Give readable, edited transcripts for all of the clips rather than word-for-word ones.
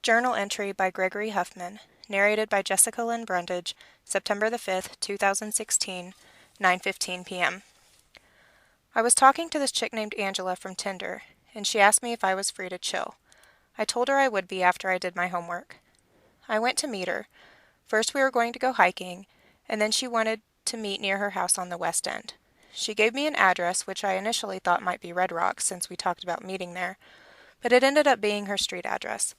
Journal entry by Gregory Huffman, narrated by Jessica Brundage, September the 5th, 2016, 9:15 p.m. I was talking to this chick named Angela from Tinder, and she asked me if I was free to chill. I told her I would be after I did my homework. I went to meet her. First we were going to go hiking, and then she wanted to meet near her house on the West End. She gave me an address, which I initially thought might be Red Rock since we talked about meeting there, but it ended up being her street address.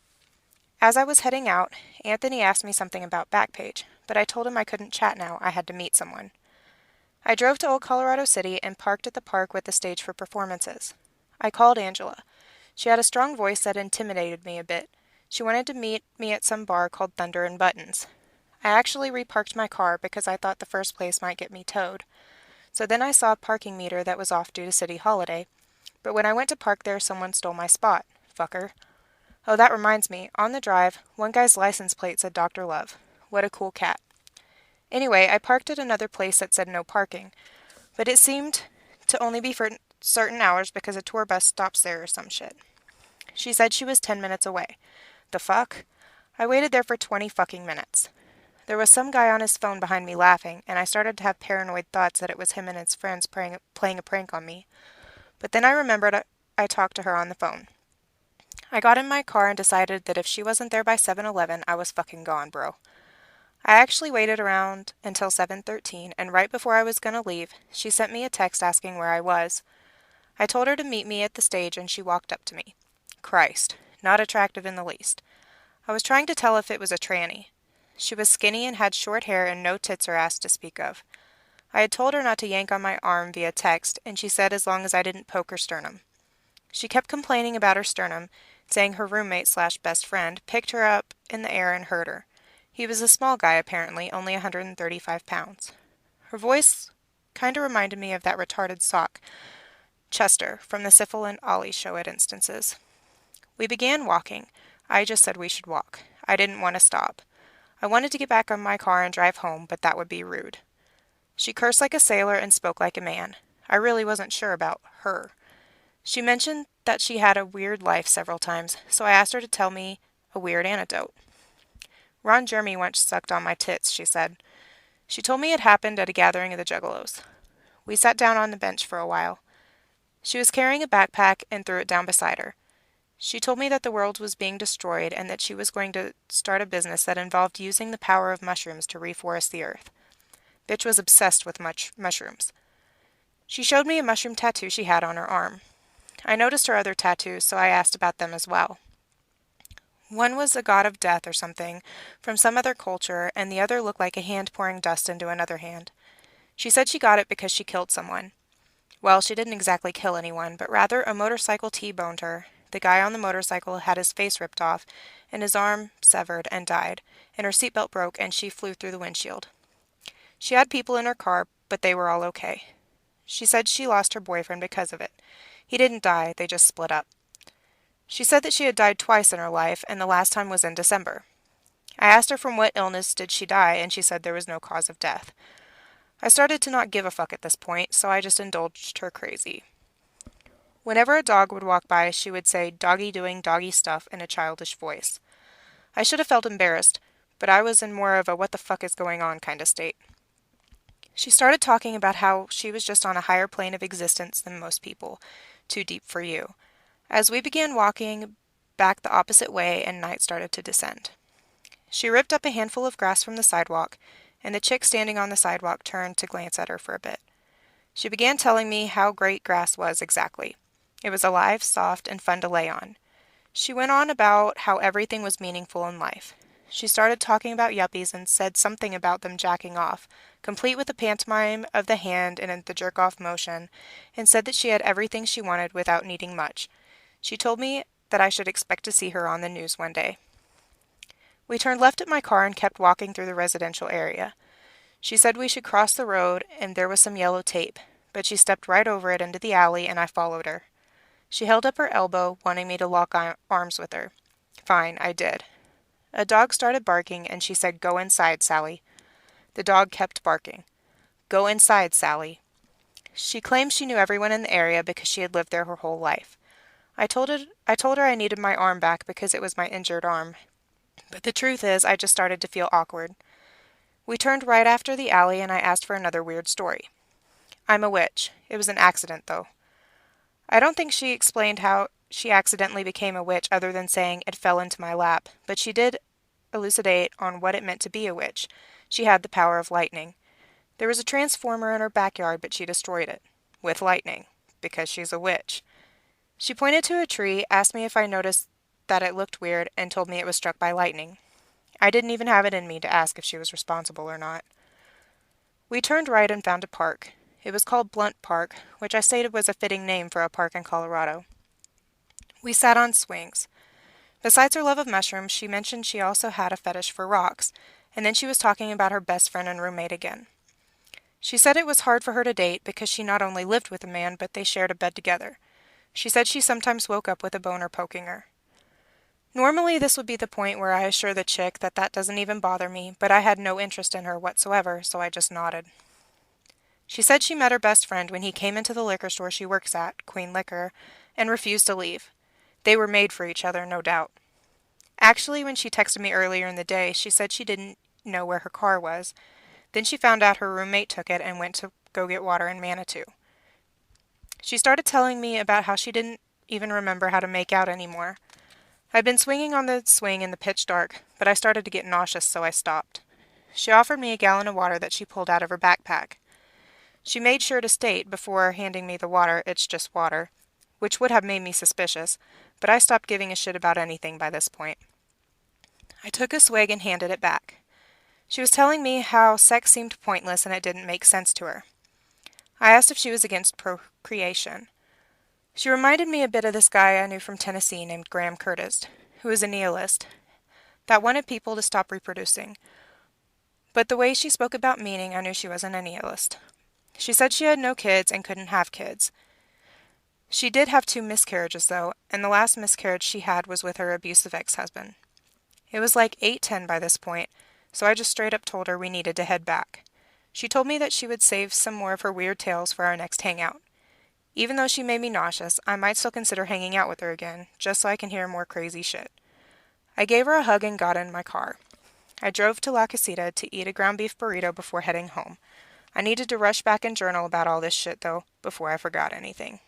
As I was heading out, Anthony asked me something about Backpage, but I told him I couldn't chat now, I had to meet someone. I drove to Old Colorado City and parked at the park with the stage for performances. I called Angela. She had a strong voice that intimidated me a bit. She wanted to meet me at some bar called Thunder and Buttons. I actually reparked my car because I thought the first place might get me towed. So then I saw a parking meter that was off due to city holiday, but when I went to park there, someone stole my spot. Fucker. Oh, that reminds me. On the drive, one guy's license plate said Dr. Love. What a cool cat. Anyway, I parked at another place that said no parking, but it seemed to only be for certain hours because a tour bus stops there or some shit. She said she was 10 minutes away. The fuck? I waited there for 20 fucking minutes. There was some guy on his phone behind me laughing, and I started to have paranoid thoughts that it was him and his friends playing a prank on me. But then I remembered I talked to her on the phone. I got in my car and decided that if she wasn't there by 7-Eleven, I was fucking gone, bro. I actually waited around until 7:13, and right before I was gonna leave, she sent me a text asking where I was. I told her to meet me at the stage, and she walked up to me. Christ, not attractive in the least. I was trying to tell if it was a tranny. She was skinny and had short hair and no tits or ass to speak of. I had told her not to yank on my arm via text, and she said as long as I didn't poke her sternum. She kept complaining about her sternum, saying her roommate/best friend picked her up in the air and hurt her. He was a small guy, apparently, only 135 pounds. Her voice kinda reminded me of that retarded sock, Chester, from the Syphil and Ollie show at Instances. We began walking. I just said we should walk. I didn't want to stop. I wanted to get back on my car and drive home, but that would be rude. She cursed like a sailor and spoke like a man. I really wasn't sure about her. She mentioned that she had a weird life several times, so I asked her to tell me a weird anecdote. Ron Jeremy once sucked on my tits, she said. She told me it happened at a gathering of the Juggalos. We sat down on the bench for a while. She was carrying a backpack and threw it down beside her. She told me that the world was being destroyed and that she was going to start a business that involved using the power of mushrooms to reforest the earth. Bitch was obsessed with mushrooms. She showed me a mushroom tattoo she had on her arm. I noticed her other tattoos, so I asked about them as well. One was a god of death or something from some other culture, and the other looked like a hand pouring dust into another hand. She said she got it because she killed someone. Well, she didn't exactly kill anyone, but rather a motorcycle T-boned her. The guy on the motorcycle had his face ripped off, and his arm severed and died, and her seatbelt broke and she flew through the windshield. She had people in her car, but they were all okay. She said she lost her boyfriend because of it. He didn't die, they just split up. She said that she had died twice in her life, and the last time was in December. I asked her from what illness did she die, and she said there was no cause of death. I started to not give a fuck at this point, so I just indulged her crazy. Whenever a dog would walk by, she would say, "Doggy doing doggy stuff," in a childish voice. I should have felt embarrassed, but I was in more of a what the fuck is going on kind of state. She started talking about how she was just on a higher plane of existence than most people, too deep for you. As we began walking back the opposite way and night started to descend. She ripped up a handful of grass from the sidewalk, and the chick standing on the sidewalk turned to glance at her for a bit. She began telling me how great grass was exactly. It was alive, soft, and fun to lay on. She went on about how everything was meaningful in life. She started talking about yuppies and said something about them jacking off, complete with a pantomime of the hand and the jerk-off motion, and said that she had everything she wanted without needing much. She told me that I should expect to see her on the news one day. We turned left at my car and kept walking through the residential area. She said we should cross the road and there was some yellow tape, but she stepped right over it into the alley and I followed her. She held up her elbow, wanting me to lock arms with her. Fine, I did. A dog started barking and she said, "Go inside, Sally." The dog kept barking. "Go inside, Sally." She claimed she knew everyone in the area because she had lived there her whole life. I told her I needed my arm back because it was my injured arm, But the truth is, I just started to feel awkward. We turned right after the alley, and I asked for another weird story. I'm a witch. It was an accident, though. I don't think she explained how she accidentally became a witch other than saying it fell into my lap, but she did elucidate on what it meant to be a witch. She had the power of lightning. There was a transformer in her backyard, but she destroyed it. With lightning. Because she's a witch. She pointed to a tree, asked me if I noticed that it looked weird, and told me it was struck by lightning. I didn't even have it in me to ask if she was responsible or not. We turned right and found a park. It was called Blunt Park, which I stated was a fitting name for a park in Colorado. We sat on swings. Besides her love of mushrooms, she mentioned she also had a fetish for rocks, and then she was talking about her best friend and roommate again. She said it was hard for her to date because she not only lived with a man, but they shared a bed together. She said she sometimes woke up with a boner poking her. Normally, this would be the point where I assure the chick that that doesn't even bother me, but I had no interest in her whatsoever, so I just nodded. She said she met her best friend when he came into the liquor store she works at, Queen Liquor, and refused to leave. They were made for each other, no doubt. Actually, when she texted me earlier in the day, she said she didn't know where her car was. Then she found out her roommate took it and went to go get water in Manitou. She started telling me about how she didn't even remember how to make out anymore. I'd been swinging on the swing in the pitch dark, but I started to get nauseous, so I stopped. She offered me a gallon of water that she pulled out of her backpack. She made sure to state, before handing me the water, it's just water, which would have made me suspicious, but I stopped giving a shit about anything by this point. I took a swig and handed it back. She was telling me how sex seemed pointless and it didn't make sense to her. I asked if she was against procreation. She reminded me a bit of this guy I knew from Tennessee named Graham Curtis, who was a nihilist, that wanted people to stop reproducing. But the way she spoke about meaning, I knew she wasn't a nihilist. She said she had no kids and couldn't have kids. She did have 2 miscarriages, though, and the last miscarriage she had was with her abusive ex-husband. It was like 8:10 by this point, so I just straight up told her we needed to head back. She told me that she would save some more of her weird tales for our next hangout. Even though she made me nauseous, I might still consider hanging out with her again, just so I can hear more crazy shit. I gave her a hug and got in my car. I drove to La Casita to eat a ground beef burrito before heading home. I needed to rush back and journal about all this shit, though, before I forgot anything.